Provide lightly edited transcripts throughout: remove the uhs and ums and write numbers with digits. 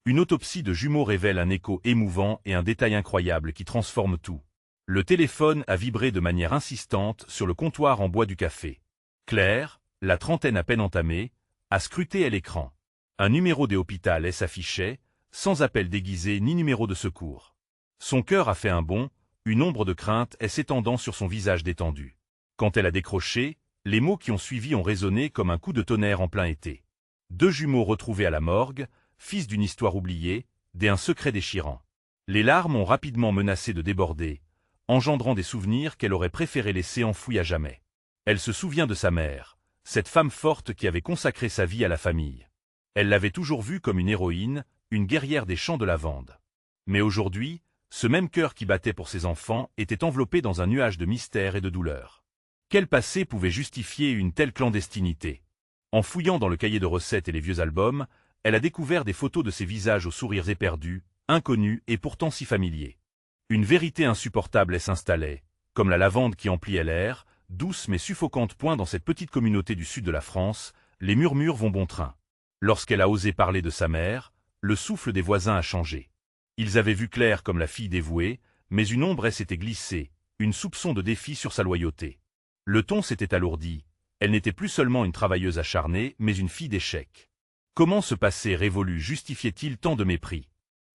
Une autopsie de jumeaux révèle un écho émouvant et un détail incroyable qui transforme tout. Le téléphone a vibré de manière insistante sur le comptoir en bois du café. Claire, la trentaine à peine entamée, a scruté à l'écran. Un numéro des hôpitaux s'affichait, sans appel déguisé ni numéro de secours. Son cœur a fait un bond, une ombre de crainte s'étendant sur son visage détendu. Quand elle a décroché, les mots qui ont suivi ont résonné comme un coup de tonnerre en plein été. 2 jumeaux retrouvés à la morgue, fils d'une histoire oubliée, d'un secret déchirant. Les larmes ont rapidement menacé de déborder, engendrant des souvenirs qu'elle aurait préféré laisser enfouis à jamais. Elle se souvient de sa mère, cette femme forte qui avait consacré sa vie à la famille. Elle l'avait toujours vue comme une héroïne, une guerrière des champs de lavande. Mais aujourd'hui, ce même cœur qui battait pour ses enfants était enveloppé dans un nuage de mystère et de douleur. Quel passé pouvait justifier une telle clandestinité? En fouillant dans le cahier de recettes et les vieux albums, elle a découvert des photos de ces visages aux sourires éperdus, inconnus et pourtant si familiers. Une vérité insupportable s'installait, comme la lavande qui emplit l'air, douce mais suffocante. Dans cette petite communauté du sud de la France, les murmures vont bon train. Lorsqu'elle a osé parler de sa mère, le souffle des voisins a changé. Ils avaient vu Claire comme la fille dévouée, mais une ombre s'était glissée, une soupçon de défi sur sa loyauté. Le ton s'était alourdi, elle n'était plus seulement une travailleuse acharnée, mais une fille d'échec. Comment ce passé révolu justifiait-il tant de mépris?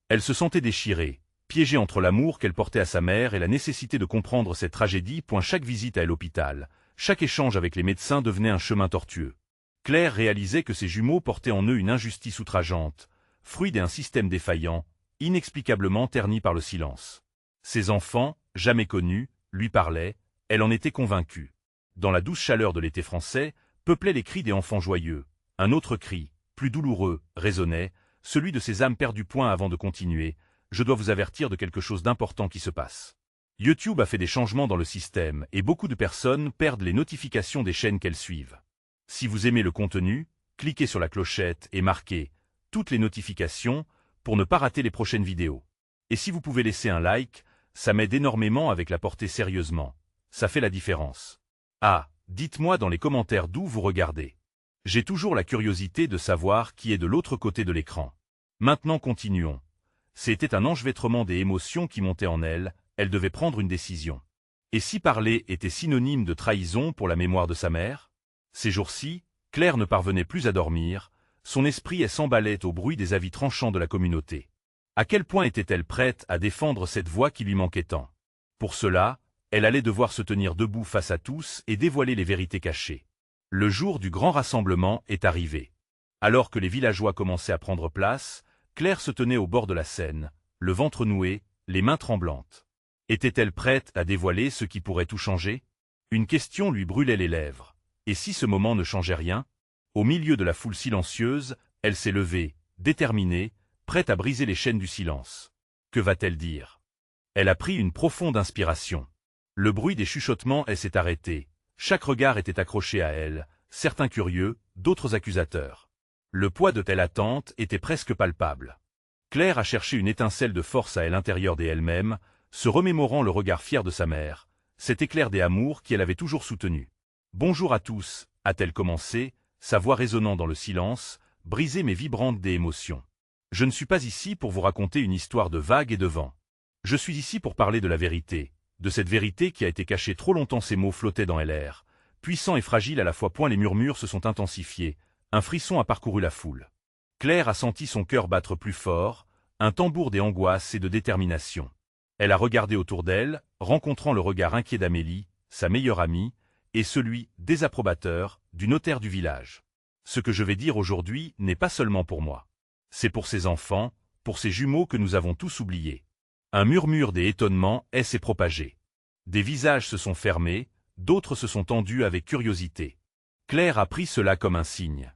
Elle se sentait déchirée, piégée entre l'amour qu'elle portait à sa mère et la nécessité de comprendre cette tragédie. Chaque visite à l'hôpital, chaque échange avec les médecins devenait un chemin tortueux. Claire réalisait que ses jumeaux portaient en eux une injustice outrageante, fruit d'un système défaillant, inexplicablement terni par le silence. Ses enfants, jamais connus, lui parlaient, elle en était convaincue. Dans la douce chaleur de l'été français, peuplaient les cris des enfants joyeux. Un autre cri, plus douloureux, résonnait, celui de ces âmes perdues. Avant de continuer, je dois vous avertir de quelque chose d'important qui se passe. YouTube a fait des changements dans le système et beaucoup de personnes perdent les notifications des chaînes qu'elles suivent. Si vous aimez le contenu, cliquez sur la clochette et marquez « Toutes les notifications » pour ne pas rater les prochaines vidéos. Et si vous pouvez laisser un like, ça m'aide énormément avec la portée sérieusement. Ça fait la différence. Ah, dites-moi dans les commentaires d'où vous regardez. J'ai toujours la curiosité de savoir qui est de l'autre côté de l'écran. Maintenant continuons. C'était un enchevêtrement des émotions qui montaient en elle, elle devait prendre une décision. Et si parler était synonyme de trahison pour la mémoire de sa mère? Ces jours-ci, Claire ne parvenait plus à dormir, son esprit s'emballait au bruit des avis tranchants de la communauté. À quel point était-elle prête à défendre cette voix qui lui manquait tant? Pour cela, elle allait devoir se tenir debout face à tous et dévoiler les vérités cachées. Le jour du grand rassemblement est arrivé. Alors que les villageois commençaient à prendre place, Claire se tenait au bord de la Seine, le ventre noué, les mains tremblantes. Était-elle prête à dévoiler ce qui pourrait tout changer? Une question lui brûlait les lèvres. Et si ce moment ne changeait rien? Au milieu de la foule silencieuse, elle s'est levée, déterminée, prête à briser les chaînes du silence. Que va-t-elle dire? Elle a pris une profonde inspiration. Le bruit des chuchotements s'est arrêté. Chaque regard était accroché à elle, certains curieux, d'autres accusateurs. Le poids de telle attente était presque palpable. Claire a cherché une étincelle de force à l'intérieur d'elle-même, se remémorant le regard fier de sa mère, cet éclair des amours qu'elle avait toujours soutenu. « Bonjour à tous », a-t-elle commencé, sa voix résonnant dans le silence, brisée mais vibrante d'émotion. « Je ne suis pas ici pour vous raconter une histoire de vagues et de vent. Je suis ici pour parler de la vérité, de cette vérité qui a été cachée trop longtemps. » Ces mots flottaient dans l'air, puissants et fragiles à la fois. Les murmures se sont intensifiés, un frisson a parcouru la foule. Claire a senti son cœur battre plus fort, un tambour des angoisses et de détermination. Elle a regardé autour d'elle, rencontrant le regard inquiet d'Amélie, sa meilleure amie, et celui, désapprobateur, du notaire du village. Ce que je vais dire aujourd'hui n'est pas seulement pour moi. C'est pour ces enfants, pour ces jumeaux que nous avons tous oubliés. Un murmure des étonnements s'est propagé. Des visages se sont fermés, d'autres se sont tendus avec curiosité. Claire a pris cela comme un signe.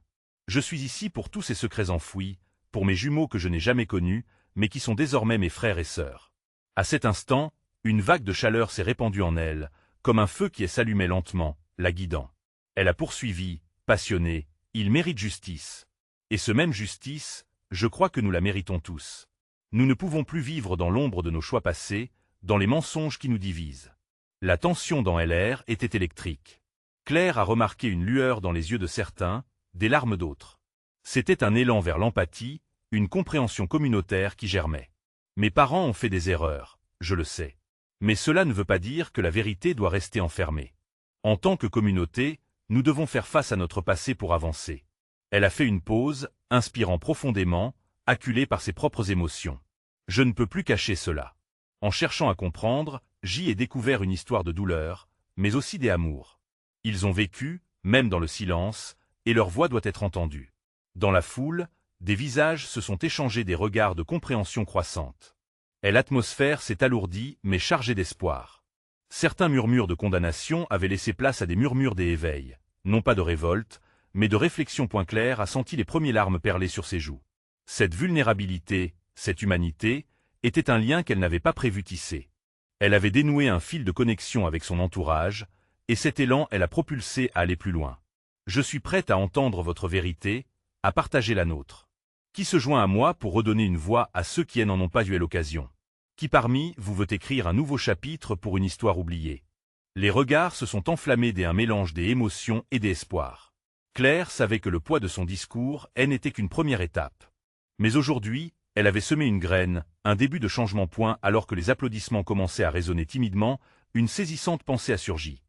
Je suis ici pour tous ces secrets enfouis, pour mes jumeaux que je n'ai jamais connus, mais qui sont désormais mes frères et sœurs. À cet instant, une vague de chaleur s'est répandue en elle, comme un feu qui s'allumait lentement, la guidant. Elle a poursuivi, passionnée, il mérite justice. Et ce même justice, je crois que nous la méritons tous. Nous ne pouvons plus vivre dans l'ombre de nos choix passés, dans les mensonges qui nous divisent. La tension dans LR était électrique. Claire a remarqué une lueur dans les yeux de certains, des larmes d'autres. C'était un élan vers l'empathie, une compréhension communautaire qui germait. Mes parents ont fait des erreurs, je le sais. Mais cela ne veut pas dire que la vérité doit rester enfermée. En tant que communauté, nous devons faire face à notre passé pour avancer. Elle a fait une pause, inspirant profondément, acculée par ses propres émotions. Je ne peux plus cacher cela. En cherchant à comprendre, j'y ai découvert une histoire de douleur, mais aussi des amours. Ils ont vécu, même dans le silence, et leur voix doit être entendue. Dans la foule, des visages se sont échangés des regards de compréhension croissante. Et l'atmosphère s'est alourdie, mais chargée d'espoir. Certains murmures de condamnation avaient laissé place à des murmures d'éveil, non pas de révolte, mais de réflexion. Claire a senti les premières larmes perler sur ses joues. Cette vulnérabilité, cette humanité, était un lien qu'elle n'avait pas prévu tisser. Elle avait dénoué un fil de connexion avec son entourage, et cet élan elle a propulsé à aller plus loin. Je suis prête à entendre votre vérité, à partager la nôtre. Qui se joint à moi pour redonner une voix à ceux qui n'en ont pas eu l'occasion? Qui parmi vous veut écrire un nouveau chapitre pour une histoire oubliée? Les regards se sont enflammés d'un mélange des émotions et des espoirs. Claire savait que le poids de son discours n'était qu'une première étape. Mais aujourd'hui, elle avait semé une graine, un début de changement. Alors que les applaudissements commençaient à résonner timidement, une saisissante pensée a surgi.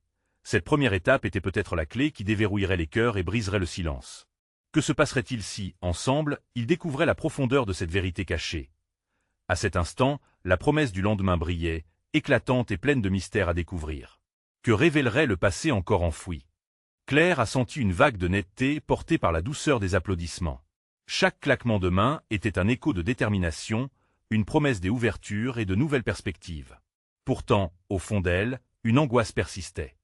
Cette première étape était peut-être la clé qui déverrouillerait les cœurs et briserait le silence. Que se passerait-il si, ensemble, ils découvraient la profondeur de cette vérité cachée? À cet instant, la promesse du lendemain brillait, éclatante et pleine de mystères à découvrir. Que révélerait le passé encore enfoui? Claire a senti une vague de netteté portée par la douceur des applaudissements. Chaque claquement de main était un écho de détermination, une promesse d'ouverture et de nouvelles perspectives. Pourtant, au fond d'elle, une angoisse persistait.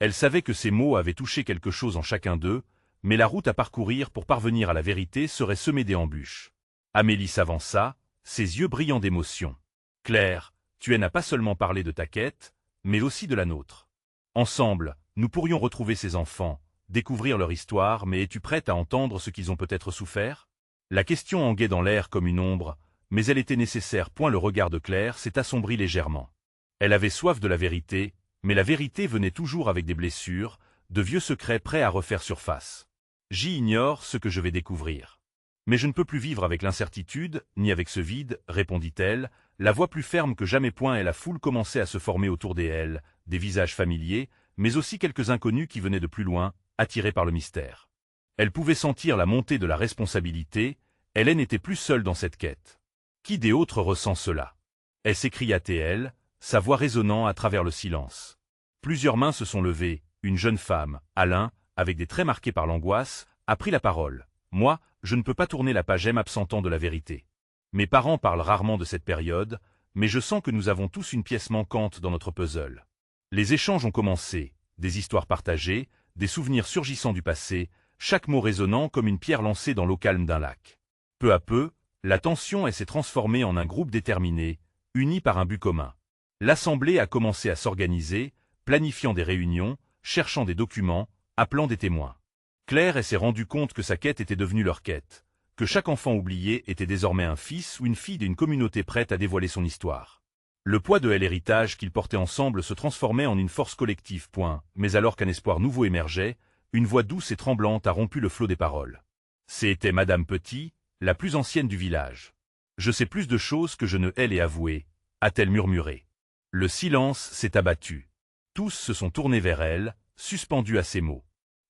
Elle savait que ces mots avaient touché quelque chose en chacun d'eux, mais la route à parcourir pour parvenir à la vérité serait semée d'embûches. Amélie s'avança, ses yeux brillants d'émotion. « Claire, tu n'as pas seulement parlé de ta quête, mais aussi de la nôtre. Ensemble, nous pourrions retrouver ces enfants, découvrir leur histoire, mais es-tu prête à entendre ce qu'ils ont peut-être souffert ?» La question hanguait dans l'air comme une ombre, mais elle était nécessaire. Le regard de Claire s'est assombri légèrement. Elle avait soif de la vérité, mais la vérité venait toujours avec des blessures, de vieux secrets prêts à refaire surface. J'ignore ce que je vais découvrir. Mais je ne peux plus vivre avec l'incertitude, ni avec ce vide, répondit-elle, la voix plus ferme que jamais. Et la foule commençait à se former autour d'elle, des visages familiers, mais aussi quelques inconnus qui venaient de plus loin, attirés par le mystère. Elle pouvait sentir la montée de la responsabilité, elle n'était plus seule dans cette quête. Qui des autres ressent cela? Elle s'écria-t-elle, sa voix résonnant à travers le silence. Plusieurs mains se sont levées, une jeune femme, Alain, avec des traits marqués par l'angoisse, a pris la parole. Moi, je ne peux pas tourner la page m'absentant de la vérité. Mes parents parlent rarement de cette période, mais je sens que nous avons tous une pièce manquante dans notre puzzle. Les échanges ont commencé, des histoires partagées, des souvenirs surgissant du passé, chaque mot résonnant comme une pierre lancée dans l'eau calme d'un lac. Peu à peu, la tension s'est transformée en un groupe déterminé, uni par un but commun. L'assemblée a commencé à s'organiser, planifiant des réunions, cherchant des documents, appelant des témoins. Claire s'est rendue compte que sa quête était devenue leur quête, que chaque enfant oublié était désormais un fils ou une fille d'une communauté prête à dévoiler son histoire. Le poids de l'héritage qu'ils portaient ensemble se transformait en une force collective. Mais alors qu'un espoir nouveau émergeait, une voix douce et tremblante a rompu le flot des paroles. C'était Madame Petit, la plus ancienne du village. « Je sais plus de choses que je ne l'ai avoué », a-t-elle murmuré. Le silence s'est abattu. Tous se sont tournés vers elle, suspendus à ces mots.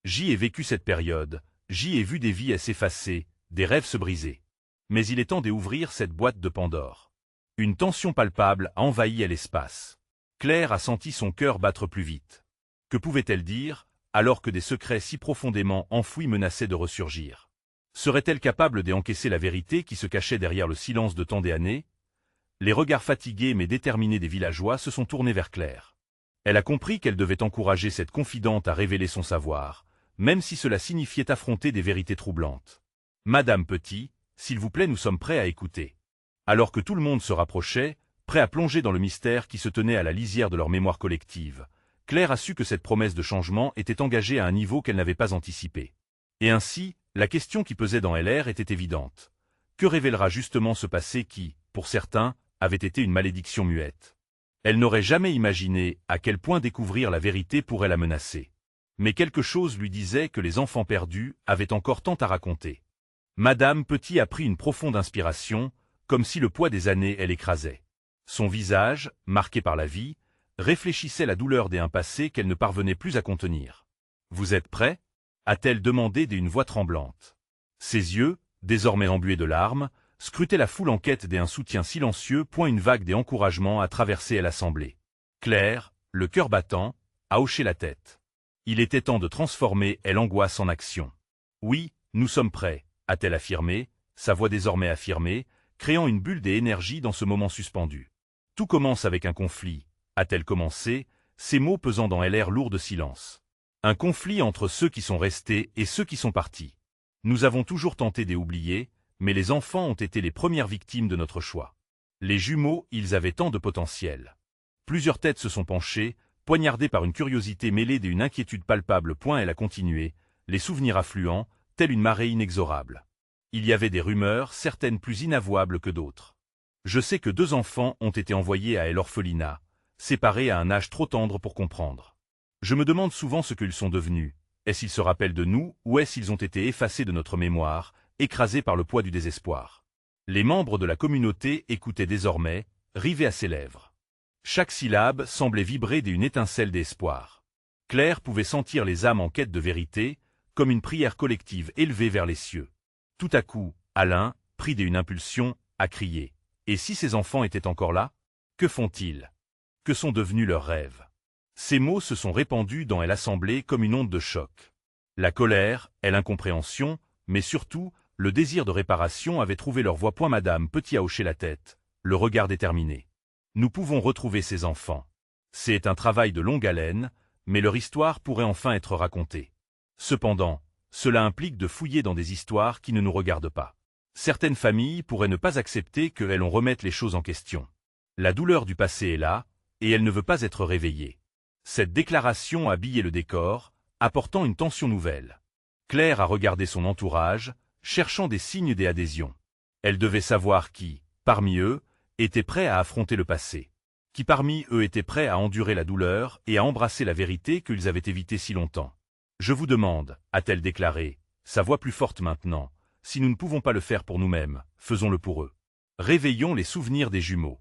J'y ai vécu cette période, j'y ai vu des vies s'effacer, des rêves se briser. Mais il est temps d'ouvrir cette boîte de Pandore. Une tension palpable a envahi l'espace. Claire a senti son cœur battre plus vite. Que pouvait-elle dire, alors que des secrets si profondément enfouis menaçaient de ressurgir? Serait-elle capable d'encaisser la vérité qui se cachait derrière le silence de tant d'années? Les regards fatigués mais déterminés des villageois se sont tournés vers Claire. Elle a compris qu'elle devait encourager cette confidente à révéler son savoir, même si cela signifiait affronter des vérités troublantes. « Madame Petit, s'il vous plaît, nous sommes prêts à écouter. » Alors que tout le monde se rapprochait, prêt à plonger dans le mystère qui se tenait à la lisière de leur mémoire collective, Claire a su que cette promesse de changement était engagée à un niveau qu'elle n'avait pas anticipé. Et ainsi, la question qui pesait dans LR était évidente. Que révélera justement ce passé qui, pour certains, avait été une malédiction muette? Elle n'aurait jamais imaginé à quel point découvrir la vérité pourrait la menacer. Mais quelque chose lui disait que les enfants perdus avaient encore tant à raconter. Madame Petit a pris une profonde inspiration, comme si le poids des années l'écrasait. Son visage, marqué par la vie, réfléchissait la douleur d'un passé qu'elle ne parvenait plus à contenir. « Vous êtes prêt ?» a-t-elle demandé d'une voix tremblante. Ses yeux, désormais embués de larmes, scrutaient la foule en quête d'un soutien silencieux. Une vague d'encouragement a traversé l'assemblée. Claire, le cœur battant, a hoché la tête. Il était temps de transformer l'angoisse en action. « Oui, nous sommes prêts », a-t-elle affirmé, sa voix désormais affirmée, créant une bulle d'énergie dans ce moment suspendu. « Tout commence avec un conflit », a-t-elle commencé, ses mots pesant dans l'air lourd de silence. Un conflit entre ceux qui sont restés et ceux qui sont partis. Nous avons toujours tenté d'oublier, mais les enfants ont été les premières victimes de notre choix. Les jumeaux, ils avaient tant de potentiel. Plusieurs têtes se sont penchées, poignardées par une curiosité mêlée d'une inquiétude palpable. Elle a continué, les souvenirs affluents, telle une marée inexorable. Il y avait des rumeurs, certaines plus inavouables que d'autres. Je sais que 2 enfants ont été envoyés à l'orphelinat, séparés à un âge trop tendre pour comprendre. Je me demande souvent ce qu'ils sont devenus. Est-ce qu'ils se rappellent de nous, ou est-ce qu'ils ont été effacés de notre mémoire, écrasés par le poids du désespoir? Les membres de la communauté écoutaient désormais, rivés à ses lèvres. Chaque syllabe semblait vibrer d'une étincelle d'espoir. Claire pouvait sentir les âmes en quête de vérité, comme une prière collective élevée vers les cieux. Tout à coup, Alain, pris d'une impulsion, a crié. Et si ces enfants étaient encore là? Que font-ils? Que sont devenus leurs rêves? Ces mots se sont répandus dans l'assemblée comme une onde de choc. La colère, l'incompréhension, mais surtout, le désir de réparation avait trouvé leur voix. Madame Petit a hoché la tête, le regard déterminé. Nous pouvons retrouver ces enfants. C'est un travail de longue haleine, mais leur histoire pourrait enfin être racontée. Cependant, cela implique de fouiller dans des histoires qui ne nous regardent pas. Certaines familles pourraient ne pas accepter que l'on remette les choses en question. La douleur du passé est là, et elle ne veut pas être réveillée. Cette déclaration a habillé le décor, apportant une tension nouvelle. Claire a regardé son entourage, cherchant des signes d'adhésion. Elle devait savoir qui, parmi eux, était prêt à affronter le passé. Qui parmi eux était prêt à endurer la douleur et à embrasser la vérité qu'ils avaient évitée si longtemps. « Je vous demande, a-t-elle déclaré, sa voix plus forte maintenant, si nous ne pouvons pas le faire pour nous-mêmes, faisons-le pour eux. Réveillons les souvenirs des jumeaux.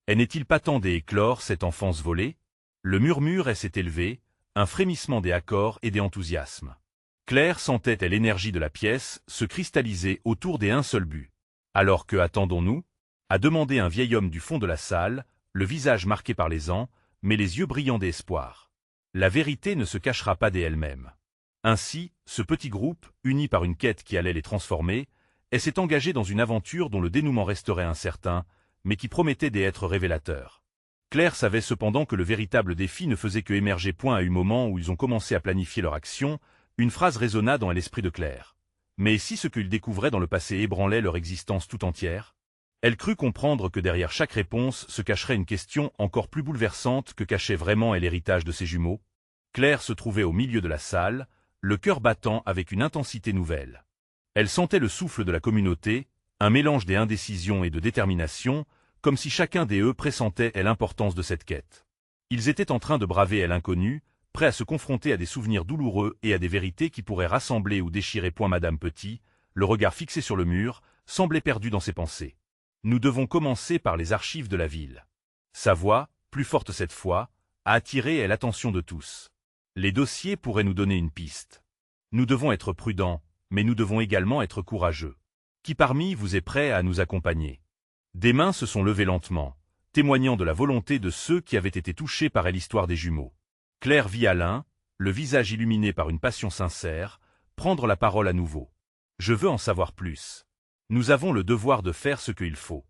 Et n'est-il pas temps d'éclore cette enfance volée? » Le murmure s'est élevé, un frémissement des accords et des enthousiasmes. Claire sentait l'énergie de la pièce se cristalliser autour d'un seul but. « Alors que attendons-nous » a demandé un vieil homme du fond de la salle, le visage marqué par les ans, mais les yeux brillants d'espoir. La vérité ne se cachera pas d'elle-même. Ainsi, ce petit groupe, uni par une quête qui allait les transformer, s'est engagé dans une aventure dont le dénouement resterait incertain, mais qui promettait d'être révélateur. Claire savait cependant que le véritable défi ne faisait que émerger. À un moment où ils ont commencé à planifier leur action, une phrase résonna dans l'esprit de Claire. Mais si ce qu'ils découvraient dans le passé ébranlait leur existence tout entière? Elle crut comprendre que derrière chaque réponse se cacherait une question encore plus bouleversante que cachait vraiment l'héritage de ses jumeaux. Claire se trouvait au milieu de la salle, le cœur battant avec une intensité nouvelle. Elle sentait le souffle de la communauté, un mélange d'indécision et de détermination, comme si chacun d'eux pressentait l'importance de cette quête. Ils étaient en train de braver l'inconnu, prêts à se confronter à des souvenirs douloureux et à des vérités qui pourraient rassembler ou déchirer. Madame Petit, le regard fixé sur le mur, semblait perdue dans ses pensées. Nous devons commencer par les archives de la ville. Sa voix, plus forte cette fois, a attiré l'attention de tous. Les dossiers pourraient nous donner une piste. Nous devons être prudents, mais nous devons également être courageux. Qui parmi vous est prêt à nous accompagner? Des mains se sont levées lentement, témoignant de la volonté de ceux qui avaient été touchés par l'histoire des jumeaux. Claire vit Alain, le visage illuminé par une passion sincère, prendre la parole à nouveau. Je veux en savoir plus. Nous avons le devoir de faire ce qu'il faut.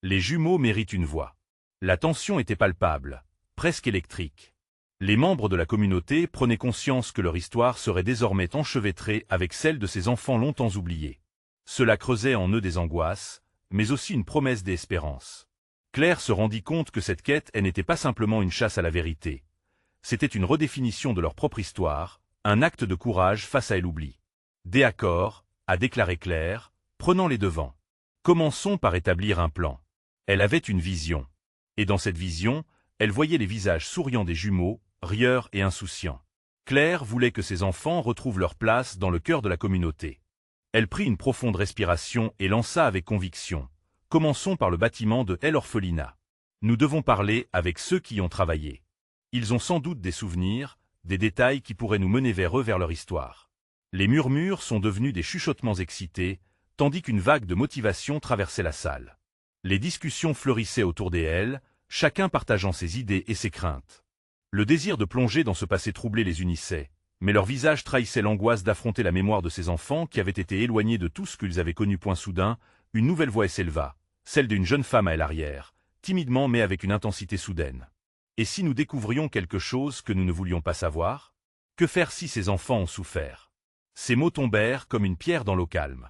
Les jumeaux méritent une voix. La tension était palpable, presque électrique. Les membres de la communauté prenaient conscience que leur histoire serait désormais enchevêtrée avec celle de ces enfants longtemps oubliés. Cela creusait en eux des angoisses, mais aussi une promesse d'espérance. Claire se rendit compte que cette quête n'était pas simplement une chasse à la vérité. C'était une redéfinition de leur propre histoire, un acte de courage face à l'oubli. « D'accord », a déclaré Claire, prenant les devants. Commençons par établir un plan. Elle avait une vision. Et dans cette vision, elle voyait les visages souriants des jumeaux, rieurs et insouciants. Claire voulait que ses enfants retrouvent leur place dans le cœur de la communauté. Elle prit une profonde respiration et lança avec conviction. Commençons par le bâtiment de l'orphelinat. Nous devons parler avec ceux qui y ont travaillé. Ils ont sans doute des souvenirs, des détails qui pourraient nous mener vers eux vers leur histoire. Les murmures sont devenus des chuchotements excités, tandis qu'une vague de motivation traversait la salle. Les discussions fleurissaient autour d'elles, chacun partageant ses idées et ses craintes. Le désir de plonger dans ce passé troublé les unissait, mais leur visage trahissait l'angoisse d'affronter la mémoire de ces enfants qui avaient été éloignés de tout ce qu'ils avaient connu. Point soudain, une nouvelle voix s'éleva, celle d'une jeune femme à l'arrière, timidement mais avec une intensité soudaine. Et si nous découvrions quelque chose que nous ne voulions pas savoir? Que faire si ces enfants ont souffert? Ces mots tombèrent comme une pierre dans l'eau calme.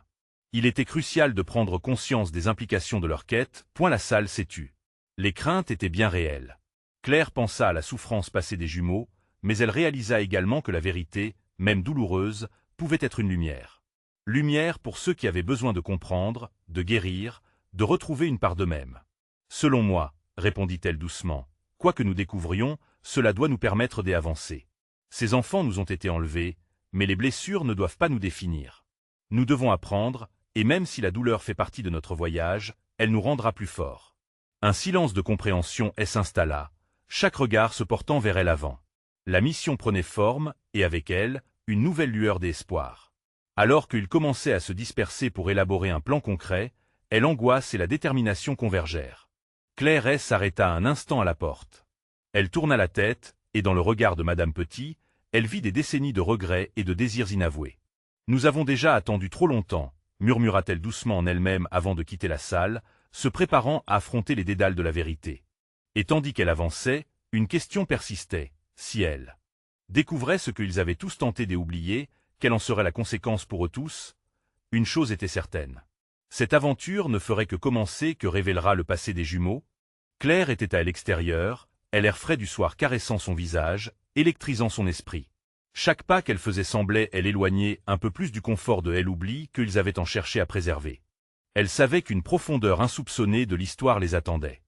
Il était crucial de prendre conscience des implications de leur quête. La salle s'est tue. Les craintes étaient bien réelles. Claire pensa à la souffrance passée des jumeaux, mais elle réalisa également que la vérité, même douloureuse, pouvait être une lumière. Lumière pour ceux qui avaient besoin de comprendre, de guérir, de retrouver une part d'eux-mêmes. Selon moi, répondit-elle doucement, quoi que nous découvrions, cela doit nous permettre d'avancer. Ces enfants nous ont été enlevés, mais les blessures ne doivent pas nous définir. Nous devons apprendre, et même si la douleur fait partie de notre voyage, elle nous rendra plus forts. Un silence de compréhension s'installa, chaque regard se portant vers elle avant. La mission prenait forme, et avec elle, une nouvelle lueur d'espoir. Alors qu'ils commençaient à se disperser pour élaborer un plan concret, l'angoisse et la détermination convergèrent. Claire s'arrêta un instant à la porte. Elle tourna la tête, et dans le regard de Madame Petit, elle vit des décennies de regrets et de désirs inavoués. « Nous avons déjà attendu trop longtemps », murmura-t-elle doucement en elle-même avant de quitter la salle, se préparant à affronter les dédales de la vérité. Et tandis qu'elle avançait, une question persistait. Si elle découvrait ce qu'ils avaient tous tenté d'oublier, quelle en serait la conséquence pour eux tous? Une chose était certaine. Cette aventure ne ferait que commencer, que révélera le passé des jumeaux. Claire était à l'extérieur, l'air frais du soir caressant son visage, électrisant son esprit. Chaque pas qu'elle faisait semblait l'éloigner un peu plus du confort de l'oubli qu'ils avaient tant cherché à préserver. Elle savait qu'une profondeur insoupçonnée de l'histoire les attendait.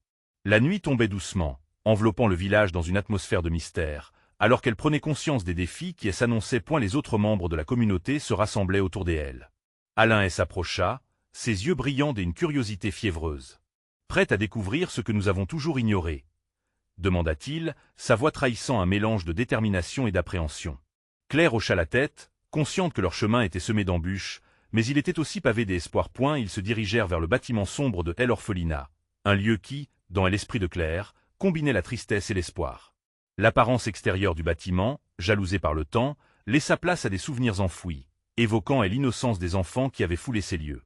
La nuit tombait doucement, enveloppant le village dans une atmosphère de mystère, alors qu'elle prenait conscience des défis qui s'annonçaient. Les autres membres de la communauté se rassemblaient autour d'elle. Alain s'approcha, ses yeux brillants d'une curiosité fiévreuse. « Prête à découvrir ce que nous avons toujours ignoré ?» demanda-t-il, sa voix trahissant un mélange de détermination et d'appréhension. Claire hocha la tête, consciente que leur chemin était semé d'embûches, mais il était aussi pavé d'espoir. Ils se dirigèrent vers le bâtiment sombre de l'orphelinat, un lieu qui, dans l'esprit de Claire, combinait la tristesse et l'espoir. L'apparence extérieure du bâtiment, jalousé par le temps, laissa place à des souvenirs enfouis, évoquant l'innocence des enfants qui avaient foulé ces lieux.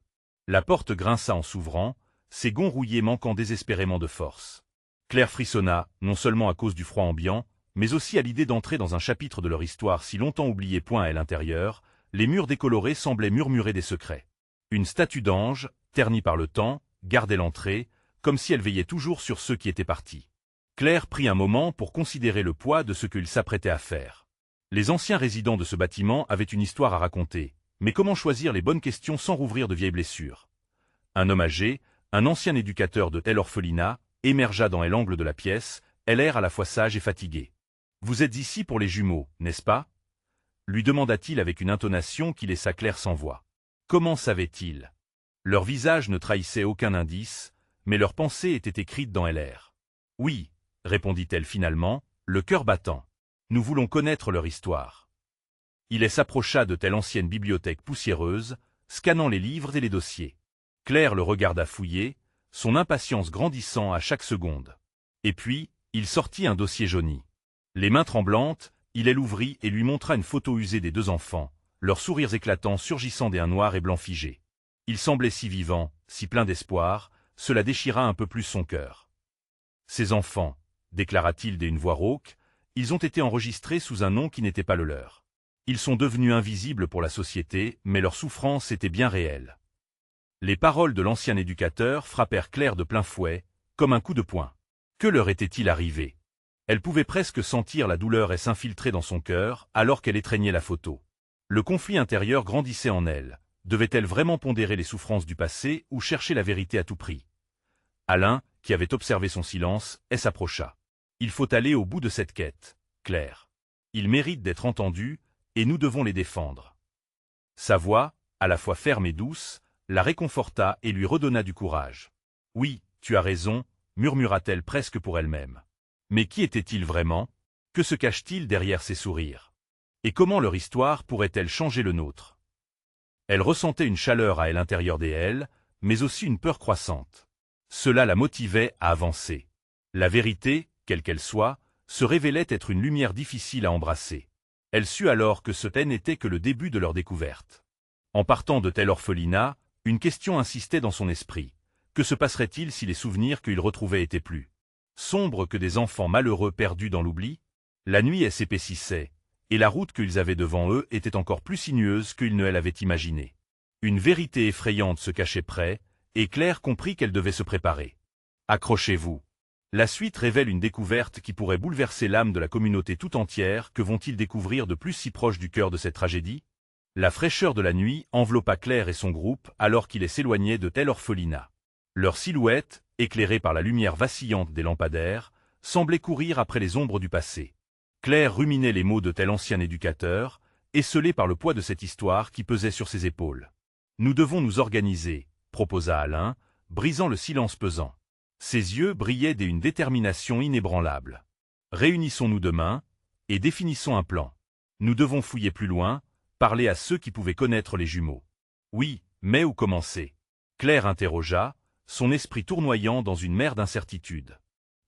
La porte grinça en s'ouvrant, ses gonds rouillés manquant désespérément de force. Claire frissonna, non seulement à cause du froid ambiant, mais aussi à l'idée d'entrer dans un chapitre de leur histoire si longtemps oubliée. À l'intérieur, les murs décolorés semblaient murmurer des secrets. Une statue d'ange, ternie par le temps, gardait l'entrée, comme si elle veillait toujours sur ceux qui étaient partis. Claire prit un moment pour considérer le poids de ce qu'il s'apprêtait à faire. Les anciens résidents de ce bâtiment avaient une histoire à raconter, mais comment choisir les bonnes questions sans rouvrir de vieilles blessures? Un homme âgé, un ancien éducateur de l'orphelinat, émergea dans l'angle de la pièce, l'air à la fois sage et fatigué. « Vous êtes ici pour les jumeaux, n'est-ce pas ?» lui demanda-t-il avec une intonation qui laissa Claire sans voix. Comment savait-il? Leur visage ne trahissait aucun indice, mais leurs pensées étaient écrites dans l'air. « Oui, » répondit-elle finalement, le cœur battant. « Nous voulons connaître leur histoire. » Il s'approcha de telle ancienne bibliothèque poussiéreuse, scannant les livres et les dossiers. Claire le regarda fouiller, son impatience grandissant à chaque seconde. Et puis, il sortit un dossier jauni. Les mains tremblantes, il l'ouvrit et lui montra une photo usée des deux enfants, leurs sourires éclatants surgissant des noirs et blancs figés. Ils semblaient si vivants, si pleins d'espoir, cela déchira un peu plus son cœur. « Ces enfants, » déclara-t-il d'une voix rauque, « ils ont été enregistrés sous un nom qui n'était pas le leur. Ils sont devenus invisibles pour la société, mais leur souffrance était bien réelle. » Les paroles de l'ancien éducateur frappèrent Claire de plein fouet, comme un coup de poing. Que leur était-il arrivé? Elle pouvait presque sentir la douleur s'infiltrer dans son cœur alors qu'elle étreignait la photo. Le conflit intérieur grandissait en elle. Devait-elle vraiment pondérer les souffrances du passé ou chercher la vérité à tout prix? Alain, qui avait observé son silence, s'approcha. « Il faut aller au bout de cette quête, Claire. Ils méritent d'être entendus, et nous devons les défendre. » Sa voix, à la fois ferme et douce, la réconforta et lui redonna du courage. « Oui, tu as raison, » murmura-t-elle presque pour elle-même. Mais qui était-il vraiment? Que se cache-t-il derrière ces sourires? Et comment leur histoire pourrait-elle changer le nôtre? Elle ressentait une chaleur à l'intérieur d'elle, mais aussi une peur croissante. Cela la motivait à avancer. La vérité, quelle qu'elle soit, se révélait être une lumière difficile à embrasser. Elle sut alors que ce n'était que le début de leur découverte. En partant de tel orphelinat, une question insistait dans son esprit. Que se passerait-il si les souvenirs qu'ils retrouvaient étaient plus sombres que des enfants malheureux perdus dans l'oubli? La nuit s'épaississait, et la route qu'ils avaient devant eux était encore plus sinueuse qu'ils ne l'avaient imaginé. Une vérité effrayante se cachait près, et Claire comprit qu'elle devait se préparer. Accrochez-vous. La suite révèle une découverte qui pourrait bouleverser l'âme de la communauté tout entière. Que vont-ils découvrir de plus si proche du cœur de cette tragédie? La fraîcheur de la nuit enveloppa Claire et son groupe alors qu'ils s'éloignaient de tel orphelinat. Leurs silhouettes, éclairées par la lumière vacillante des lampadaires, semblaient courir après les ombres du passé. Claire ruminait les mots de tel ancien éducateur, esselée par le poids de cette histoire qui pesait sur ses épaules. « Nous devons nous organiser », proposa Alain, brisant le silence pesant. Ses yeux brillaient d'une détermination inébranlable. « Réunissons-nous demain, et définissons un plan. Nous devons fouiller plus loin, parler à ceux qui pouvaient connaître les jumeaux. »« Oui, mais où commencer ?» Claire interrogea, son esprit tournoyant dans une mer d'incertitudes.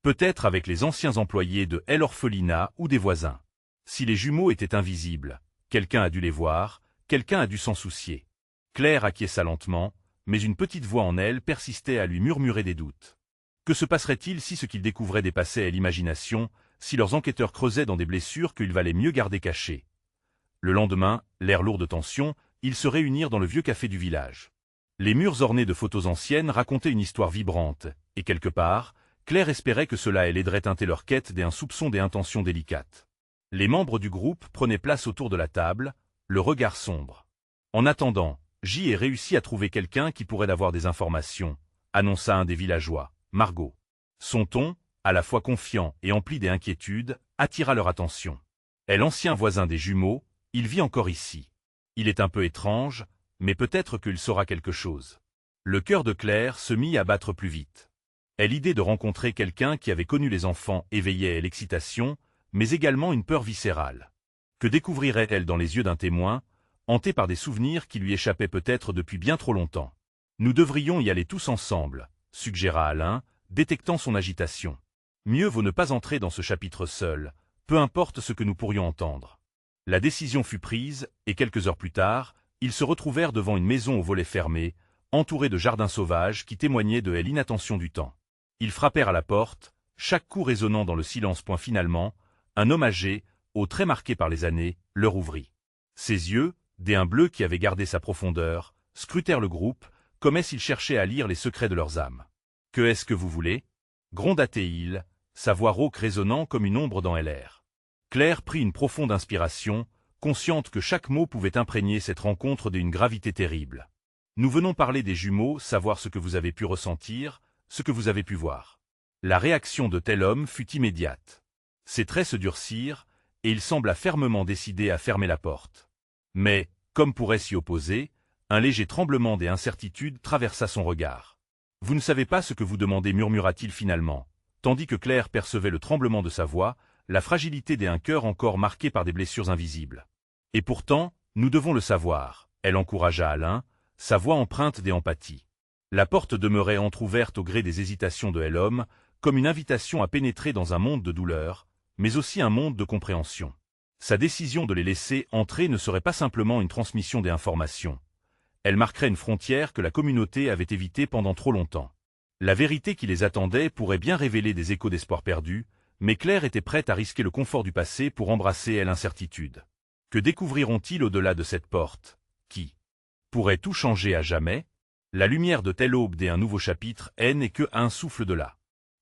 Peut-être avec les anciens employés de l'orphelinat ou des voisins. Si les jumeaux étaient invisibles, quelqu'un a dû les voir, quelqu'un a dû s'en soucier. Claire acquiesça lentement, mais une petite voix en elle persistait à lui murmurer des doutes. Que se passerait-il si ce qu'ils découvraient dépassait l'imagination, si leurs enquêteurs creusaient dans des blessures qu'il valait mieux garder cachées? Le lendemain, l'air lourd de tension, ils se réunirent dans le vieux café du village. Les murs ornés de photos anciennes racontaient une histoire vibrante, et quelque part, Claire espérait que cela l'aiderait à teinter leur quête d'un soupçon des intentions délicates. Les membres du groupe prenaient place autour de la table, le regard sombre. En attendant, J a réussi à trouver quelqu'un qui pourrait avoir des informations, annonça un des villageois, Margot. Son ton, à la fois confiant et empli d'inquiétude, attira leur attention. Est l'ancien voisin des jumeaux, il vit encore ici. Il est un peu étrange, mais peut-être qu'il saura quelque chose. Le cœur de Claire se mit à battre plus vite. L'idée de rencontrer quelqu'un qui avait connu les enfants éveillait l'excitation, mais également une peur viscérale. Que découvrirait-elle dans les yeux d'un témoin, hanté par des souvenirs qui lui échappaient peut-être depuis bien trop longtemps? Nous devrions y aller tous ensemble, suggéra Alain, détectant son agitation. Mieux vaut ne pas entrer dans ce chapitre seul, peu importe ce que nous pourrions entendre. La décision fut prise, et quelques heures plus tard, ils se retrouvèrent devant une maison aux volets fermés, entourée de jardins sauvages qui témoignaient de l'inattention du temps. Ils frappèrent à la porte, chaque coup résonnant dans le silence. Finalement, un homme âgé, aux traits marqués par les années, leur ouvrit. Ses yeux, d'un bleu qui avait gardé sa profondeur, scrutèrent le groupe, comme s'ils cherchaient à lire les secrets de leurs âmes. « Que est-ce que vous voulez » gronda-t-il, sa voix rauque résonnant comme une ombre dans l'air. Claire prit une profonde inspiration, consciente que chaque mot pouvait imprégner cette rencontre d'une gravité terrible. « Nous venons parler des jumeaux, savoir ce que vous avez pu ressentir, ce que vous avez pu voir. » La réaction de tel homme fut immédiate. Ses traits se durcirent, et il sembla fermement décidé à fermer la porte. Mais, comme pourrait s'y opposer, un léger tremblement d'incertitude traversa son regard. « Vous ne savez pas ce que vous demandez, murmura-t-il finalement, tandis que Claire percevait le tremblement de sa voix, la fragilité d'un cœur encore marqué par des blessures invisibles. « Et pourtant, nous devons le savoir, » elle encouragea Alain, sa voix empreinte d'empathie. La porte demeurait entr'ouverte au gré des hésitations de l'homme, comme une invitation à pénétrer dans un monde de douleur, mais aussi un monde de compréhension. Sa décision de les laisser entrer ne serait pas simplement une transmission d'informations. Elle marquerait une frontière que la communauté avait évitée pendant trop longtemps. La vérité qui les attendait pourrait bien révéler des échos d'espoir perdus, mais Claire était prête à risquer le confort du passé pour embrasser l'incertitude. Que découvriront-ils au-delà de cette porte, qui pourrait tout changer à jamais? La lumière de telle aube d'un nouveau chapitre n'est que un souffle de là.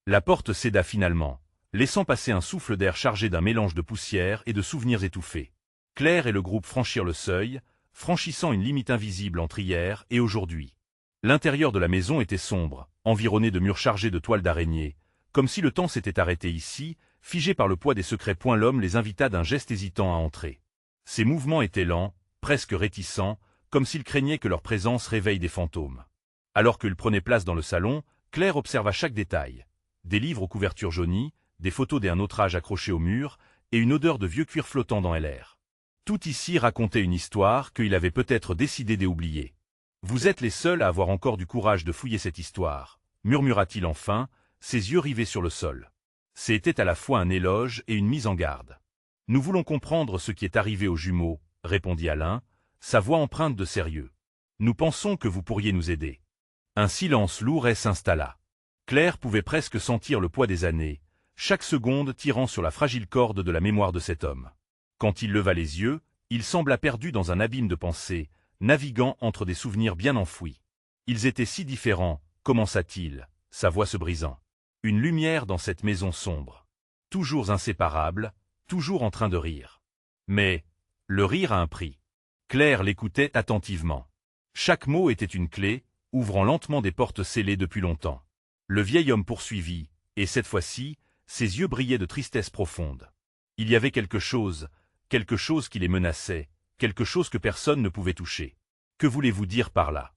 La porte céda finalement, laissant passer un souffle d'air chargé d'un mélange de poussière et de souvenirs étouffés. Claire et le groupe franchirent le seuil, franchissant une limite invisible entre hier et aujourd'hui. L'intérieur de la maison était sombre, environné de murs chargés de toiles d'araignée, comme si le temps s'était arrêté ici, figé par le poids des secrets. L'homme les invita d'un geste hésitant à entrer. Ses mouvements étaient lents, presque réticents, comme s'ils craignaient que leur présence réveille des fantômes. Alors qu'ils prenaient place dans le salon, Claire observa chaque détail. Des livres aux couvertures jaunies, des photos d'un autre âge accrochées au mur, et une odeur de vieux cuir flottant dans l'air. Tout ici racontait une histoire qu'il avait peut-être décidé d'oublier. « Vous êtes les seuls à avoir encore du courage de fouiller cette histoire, » murmura-t-il enfin, ses yeux rivés sur le sol. C'était à la fois un éloge et une mise en garde. « Nous voulons comprendre ce qui est arrivé aux jumeaux, » répondit Alain, sa voix empreinte de sérieux. « Nous pensons que vous pourriez nous aider. » Un silence lourd s'installa. Claire pouvait presque sentir le poids des années, chaque seconde tirant sur la fragile corde de la mémoire de cet homme. Quand il leva les yeux, il sembla perdu dans un abîme de pensées, naviguant entre des souvenirs bien enfouis. Ils étaient si différents, commença-t-il, sa voix se brisant. Une lumière dans cette maison sombre. Toujours inséparables, toujours en train de rire. Mais, le rire a un prix. Claire l'écoutait attentivement. Chaque mot était une clé, ouvrant lentement des portes scellées depuis longtemps. Le vieil homme poursuivit, et cette fois-ci, ses yeux brillaient de tristesse profonde. Il y avait quelque chose qui les menaçait, quelque chose que personne ne pouvait toucher. « Que voulez-vous dire par là »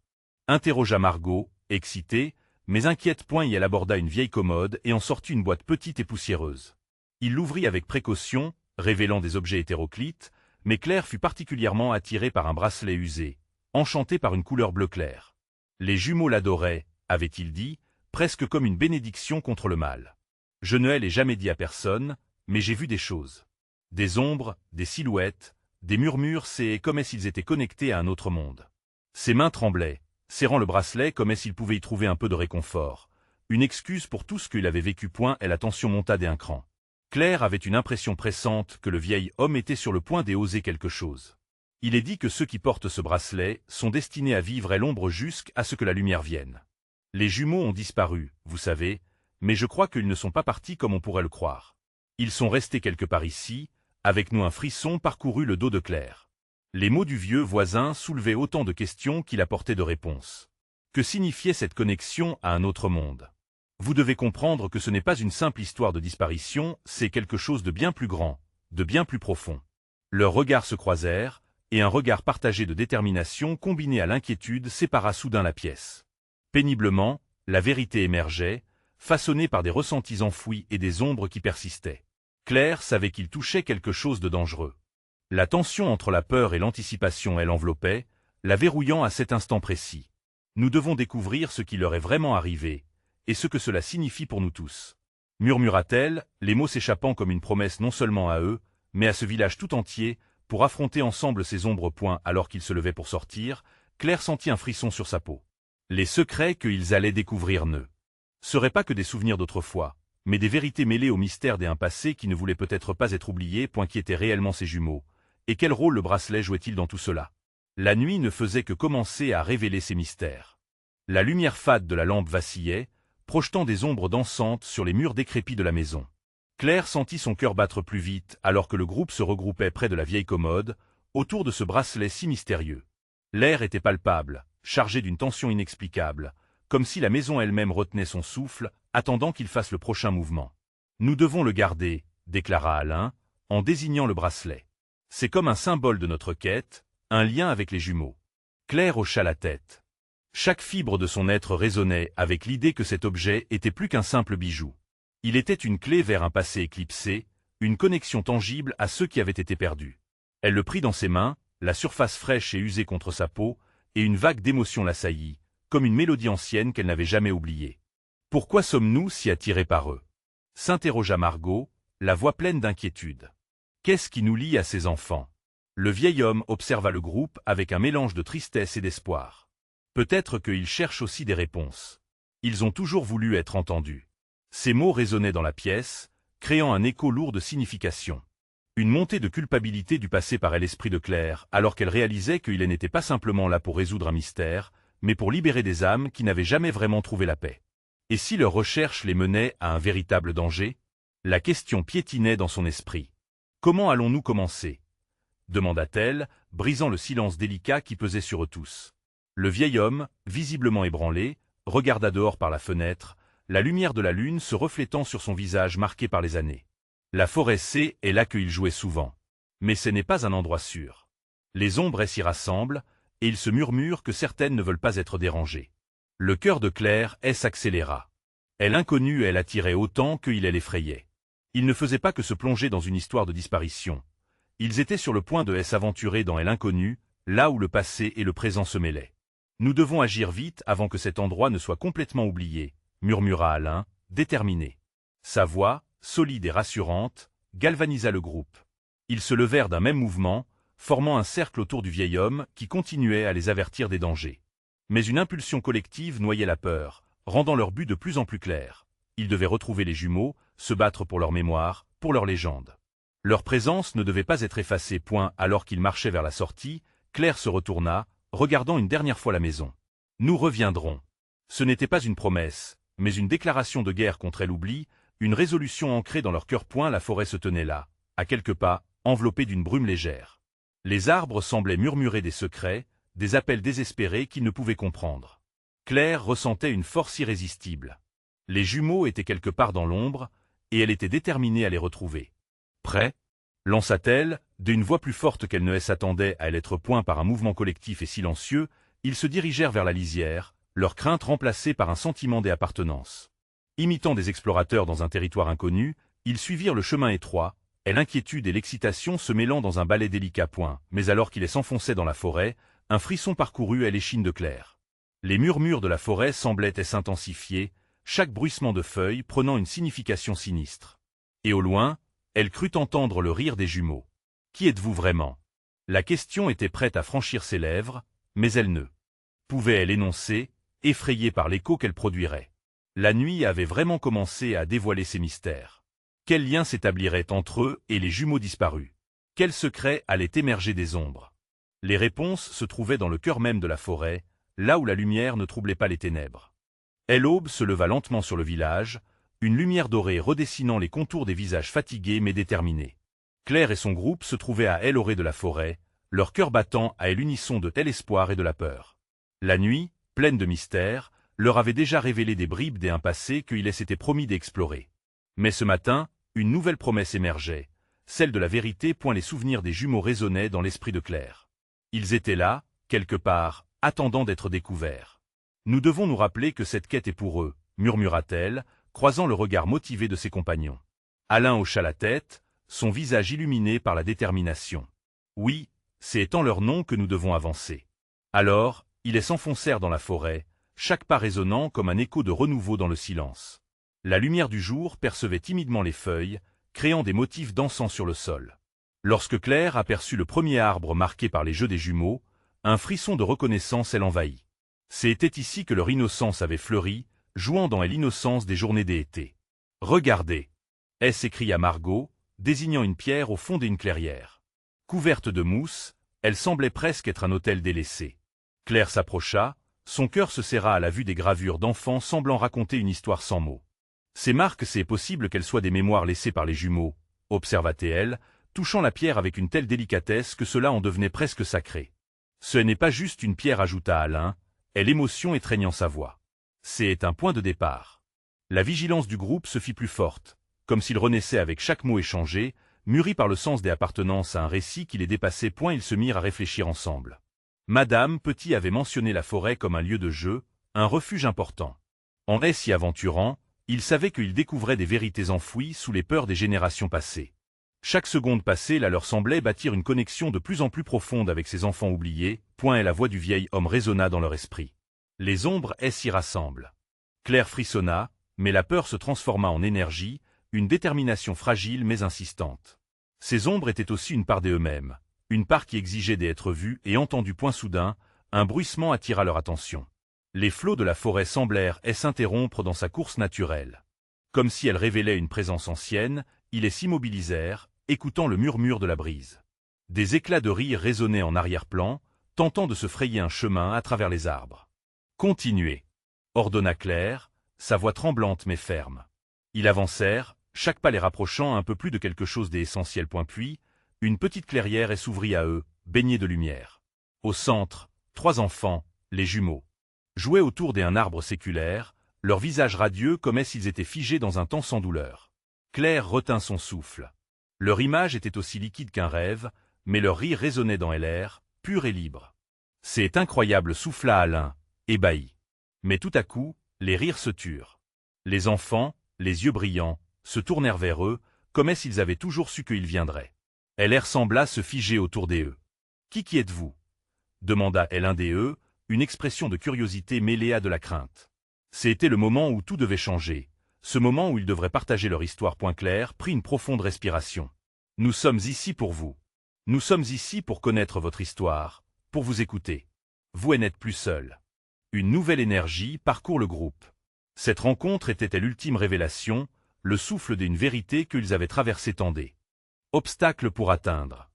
interrogea Margot, excitée, mais inquiète point et elle aborda une vieille commode et en sortit une boîte petite et poussiéreuse. Il l'ouvrit avec précaution, révélant des objets hétéroclites, mais Claire fut particulièrement attirée par un bracelet usé, enchantée par une couleur bleu clair. Les jumeaux l'adoraient, avait-il dit, presque comme une bénédiction contre le mal. Je ne l'ai jamais dit à personne, mais j'ai vu des choses. Des ombres, des silhouettes, des murmures, c'est comme s'ils étaient connectés à un autre monde. Ses mains tremblaient, serrant le bracelet comme s'il pouvait y trouver un peu de réconfort. Une excuse pour tout ce qu'il avait vécu. Et la tension monta d'un cran. Claire avait une impression pressante que le vieil homme était sur le point d'oser quelque chose. Il est dit que ceux qui portent ce bracelet sont destinés à vivre à l'ombre jusqu'à ce que la lumière vienne. Les jumeaux ont disparu, vous savez, mais je crois qu'ils ne sont pas partis comme on pourrait le croire. Ils sont restés quelque part ici, avec nous. Un frisson parcourut le dos de Claire. Les mots du vieux voisin soulevaient autant de questions qu'il apportait de réponses. Que signifiait cette connexion à un autre monde? Vous devez comprendre que ce n'est pas une simple histoire de disparition, c'est quelque chose de bien plus grand, de bien plus profond. Leurs regards se croisèrent, et un regard partagé de détermination combiné à l'inquiétude sépara soudain la pièce. Péniblement, la vérité émergeait, façonnée par des ressentis enfouis et des ombres qui persistaient. Claire savait qu'il touchait quelque chose de dangereux. La tension entre la peur et l'anticipation l'enveloppait, la verrouillant à cet instant précis. Nous devons découvrir ce qui leur est vraiment arrivé, et ce que cela signifie pour nous tous. Murmura-t-elle, les mots s'échappant comme une promesse non seulement à eux, mais à ce village tout entier, pour affronter ensemble ces ombres. Alors qu'ils se levaient pour sortir, Claire sentit un frisson sur sa peau. Les secrets qu'ils allaient découvrir ne seraient pas que des souvenirs d'autrefois, mais des vérités mêlées au mystère d'un passé qui ne voulait peut-être pas être oublié. Qui étaient réellement ces jumeaux, et quel rôle le bracelet jouait-il dans tout cela? La nuit ne faisait que commencer à révéler ces mystères. La lumière fade de la lampe vacillait, projetant des ombres dansantes sur les murs décrépits de la maison. Claire sentit son cœur battre plus vite alors que le groupe se regroupait près de la vieille commode, autour de ce bracelet si mystérieux. L'air était palpable, chargé d'une tension inexplicable, comme si la maison elle-même retenait son souffle, attendant qu'il fasse le prochain mouvement. « Nous devons le garder », déclara Alain, en désignant le bracelet. « C'est comme un symbole de notre quête, un lien avec les jumeaux. » Claire hocha la tête. Chaque fibre de son être résonnait avec l'idée que cet objet était plus qu'un simple bijou. Il était une clé vers un passé éclipsé, une connexion tangible à ceux qui avaient été perdus. Elle le prit dans ses mains, la surface fraîche et usée contre sa peau, et une vague d'émotion l'assaillit, comme une mélodie ancienne qu'elle n'avait jamais oubliée. « Pourquoi sommes-nous si attirés par eux » s'interrogea Margot, la voix pleine d'inquiétude. « Qu'est-ce qui nous lie à ces enfants » Le vieil homme observa le groupe avec un mélange de tristesse et d'espoir. Peut-être qu'ils cherchent aussi des réponses. Ils ont toujours voulu être entendus. Ces mots résonnaient dans la pièce, créant un écho lourd de signification. Une montée de culpabilité dut passer par l'esprit de Claire, alors qu'elle réalisait qu'il n'était pas simplement là pour résoudre un mystère, mais pour libérer des âmes qui n'avaient jamais vraiment trouvé la paix. Et si leur recherche les menait à un véritable danger? La question piétinait dans son esprit. « Comment allons-nous commencer » demanda-t-elle, brisant le silence délicat qui pesait sur eux tous. Le vieil homme, visiblement ébranlé, regarda dehors par la fenêtre, la lumière de la lune se reflétant sur son visage marqué par les années. La forêt est là qu'il jouait souvent. Mais ce n'est pas un endroit sûr. Les ombres s'y rassemblent, et il se murmure que certaines ne veulent pas être dérangées. Le cœur de Claire s'accéléra. L'inconnu, elle attirait autant qu'il l'effrayait. Il ne faisait pas que se plonger dans une histoire de disparition. Ils étaient sur le point de s'aventurer dans l'inconnu, là où le passé et le présent se mêlaient. Nous devons agir vite avant que cet endroit ne soit complètement oublié, murmura Alain, déterminé. Sa voix, solide et rassurante, galvanisa le groupe. Ils se levèrent d'un même mouvement, formant un cercle autour du vieil homme qui continuait à les avertir des dangers. Mais une impulsion collective noyait la peur, rendant leur but de plus en plus clair. Ils devaient retrouver les jumeaux, se battre pour leur mémoire, pour leur légende. Leur présence ne devait pas être effacée. Alors qu'ils marchaient vers la sortie, Claire se retourna, regardant une dernière fois la maison. Nous reviendrons. Ce n'était pas une promesse, mais une déclaration de guerre contre l'oubli, une résolution ancrée dans leur cœur. La forêt se tenait là, à quelques pas, enveloppée d'une brume légère. Les arbres semblaient murmurer des secrets, des appels désespérés qu'ils ne pouvaient comprendre. Claire ressentait une force irrésistible. Les jumeaux étaient quelque part dans l'ombre, et elle était déterminée à les retrouver. Prêt ? Lança-t-elle, d'une voix plus forte qu'elle ne s'attendait à être par un mouvement collectif et silencieux. Ils se dirigèrent vers la lisière, leur crainte remplacée par un sentiment d'appartenance. Imitant des explorateurs dans un territoire inconnu, ils suivirent le chemin étroit, l'inquiétude et l'excitation se mêlant dans un ballet délicat. Mais alors qu'ils s'enfonçaient dans la forêt, un frisson parcourut l'échine de Claire. Les murmures de la forêt semblaient s'intensifier, chaque bruissement de feuilles prenant une signification sinistre. Et au loin, elle crut entendre le rire des jumeaux. « Qui êtes-vous vraiment » La question était prête à franchir ses lèvres, mais elle ne pouvait l'énoncer, effrayée par l'écho qu'elle produirait. La nuit avait vraiment commencé à dévoiler ses mystères. Quel lien s'établirait entre eux et les jumeaux disparus? Quel secret allait émerger des ombres? Les réponses se trouvaient dans le cœur même de la forêt, là où la lumière ne troublait pas les ténèbres. L'aube se leva lentement sur le village, une lumière dorée redessinant les contours des visages fatigués mais déterminés. Claire et son groupe se trouvaient à l'orée de la forêt, leur cœur battant à l'unisson de tel espoir et de la peur. La nuit, pleine de mystères, leur avait déjà révélé des bribes d'un passé qu'ils s'étaient promis d'explorer. Mais ce matin, une nouvelle promesse émergeait, celle de la vérité. Les souvenirs des jumeaux résonnaient dans l'esprit de Claire. Ils étaient là, quelque part, attendant d'être découverts. Nous devons nous rappeler que cette quête est pour eux, murmura-t-elle, croisant le regard motivé de ses compagnons. Alain hocha la tête, son visage illuminé par la détermination. Oui, c'est en leur nom que nous devons avancer. Alors, ils s'enfoncèrent dans la forêt, chaque pas résonnant comme un écho de renouveau dans le silence. La lumière du jour percevait timidement les feuilles, créant des motifs dansant sur le sol. Lorsque Claire aperçut le premier arbre marqué par les jeux des jumeaux, un frisson de reconnaissance l'envahit. C'était ici que leur innocence avait fleuri, jouant dans l'innocence des journées d'été. « Regardez !» s'écria Margot, désignant une pierre au fond d'une clairière. Couverte de mousse, elle semblait presque être un autel délaissé. Claire s'approcha, son cœur se serra à la vue des gravures d'enfants semblant raconter une histoire sans mots. Ces marques, c'est possible qu'elles soient des mémoires laissées par les jumeaux, observa-t-elle, touchant la pierre avec une telle délicatesse que cela en devenait presque sacré. Ce n'est pas juste une pierre, ajouta Alain, l'émotion étreignant sa voix. C'est un point de départ. La vigilance du groupe se fit plus forte, comme s'il renaissait avec chaque mot échangé, mûri par le sens des appartenances à un récit qui les dépassait. Ils se mirent à réfléchir ensemble. Madame Petit avait mentionné la forêt comme un lieu de jeu, un refuge important. En s'y aventurant, ils savaient qu'ils découvraient des vérités enfouies sous les peurs des générations passées. Chaque seconde passée leur semblait bâtir une connexion de plus en plus profonde avec ces enfants oubliés. Et la voix du vieil homme résonna dans leur esprit. Les ombres s'y rassemblent. Claire frissonna, mais la peur se transforma en énergie, une détermination fragile mais insistante. Ces ombres étaient aussi une part d'eux-mêmes, une part qui exigeait d'être vue et entendue. Soudain, un bruissement attira leur attention. Les flots de la forêt semblèrent s'interrompre dans sa course naturelle. Comme si elle révélait une présence ancienne, ils s'immobilisèrent, écoutant le murmure de la brise. Des éclats de rire résonnaient en arrière-plan, tentant de se frayer un chemin à travers les arbres. « Continuez !» ordonna Claire, sa voix tremblante mais ferme. Ils avancèrent, chaque pas les rapprochant un peu plus de quelque chose d'essentiel. Puis, une petite clairière s'ouvrit à eux, baignée de lumière. Au centre, 3 enfants, les jumeaux, jouaient autour d'un arbre séculaire, leurs visages radieux comme s'ils étaient figés dans un temps sans douleur. Claire retint son souffle. Leur image était aussi liquide qu'un rêve, mais leur rire résonnait dans l'air, pur et libre. C'est incroyable, souffla Alain, ébahi. Mais tout à coup, les rires se turent. Les enfants, les yeux brillants, se tournèrent vers eux, comme s'ils avaient toujours su qu'il viendrait. LR sembla se figer autour des eux. « Qui êtes-vous » demanda l'un des eux, une expression de curiosité mêlée à de la crainte. C'était le moment où tout devait changer, ce moment où ils devraient partager leur histoire. Claire prit une profonde respiration. « Nous sommes ici pour vous. Nous sommes ici pour connaître votre histoire, pour vous écouter. Vous n'êtes plus seul. » Une nouvelle énergie parcourt le groupe. Cette rencontre était l'ultime révélation, le souffle d'une vérité qu'ils avaient traversé tant d'obstacles pour atteindre.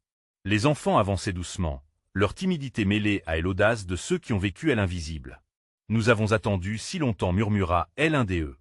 Les enfants avançaient doucement, leur timidité mêlée à l'audace de ceux qui ont vécu à l'invisible. « Nous avons attendu si longtemps, murmura l'un des eux.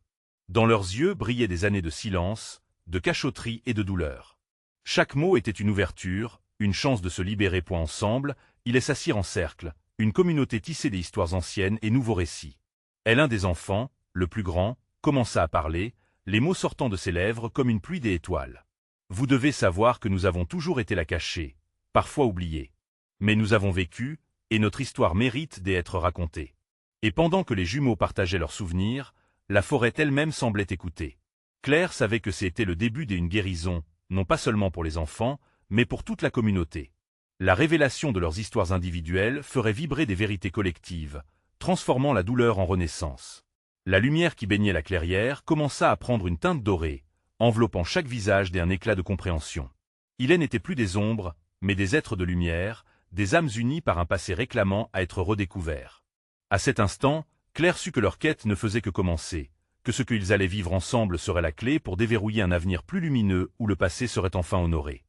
Dans leurs yeux brillaient des années de silence, de cachotterie et de douleur. Chaque mot était une ouverture, une chance de se libérer. Ensemble, ils s'assirent en cercle, une communauté tissée des histoires anciennes et nouveaux récits. L'un des enfants, le plus grand, commença à parler, les mots sortant de ses lèvres comme une pluie d'étoiles. « Vous devez savoir que nous avons toujours été là cachés, parfois oubliés. Mais nous avons vécu, et notre histoire mérite d'être racontée. » Et pendant que les jumeaux partageaient leurs souvenirs, la forêt elle-même semblait écouter. Claire savait que c'était le début d'une guérison, non pas seulement pour les enfants, mais pour toute la communauté. La révélation de leurs histoires individuelles ferait vibrer des vérités collectives, transformant la douleur en renaissance. La lumière qui baignait la clairière commença à prendre une teinte dorée, enveloppant chaque visage d'un éclat de compréhension. Ils n'étaient plus des ombres, mais des êtres de lumière, des âmes unies par un passé réclamant à être redécouvert. À cet instant, Claire sut que leur quête ne faisait que commencer, que ce qu'ils allaient vivre ensemble serait la clé pour déverrouiller un avenir plus lumineux où le passé serait enfin honoré.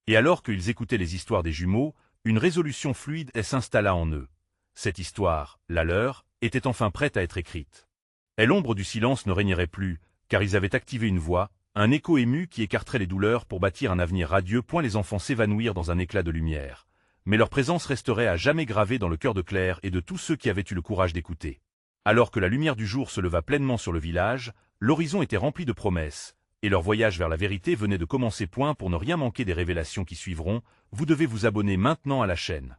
Et alors qu'ils écoutaient les histoires des jumeaux, une résolution fluide s'installa en eux. Cette histoire, la leur, était enfin prête à être écrite. Et l'ombre du silence ne régnerait plus, car ils avaient activé une voix, un écho ému qui écarterait les douleurs pour bâtir un avenir radieux. Les enfants s'évanouirent dans un éclat de lumière. Mais leur présence resterait à jamais gravée dans le cœur de Claire et de tous ceux qui avaient eu le courage d'écouter. Alors que la lumière du jour se leva pleinement sur le village, l'horizon était rempli de promesses, et leur voyage vers la vérité venait de commencer. Pour ne rien manquer des révélations qui suivront, vous devez vous abonner maintenant à la chaîne.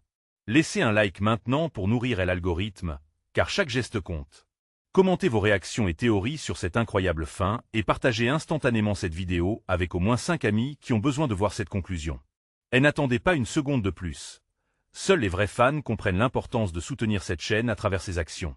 Laissez un like maintenant pour nourrir l'algorithme, car chaque geste compte. Commentez vos réactions et théories sur cette incroyable fin et partagez instantanément cette vidéo avec au moins 5 amis qui ont besoin de voir cette conclusion. Et n'attendez pas une seconde de plus. Seuls les vrais fans comprennent l'importance de soutenir cette chaîne à travers ses actions.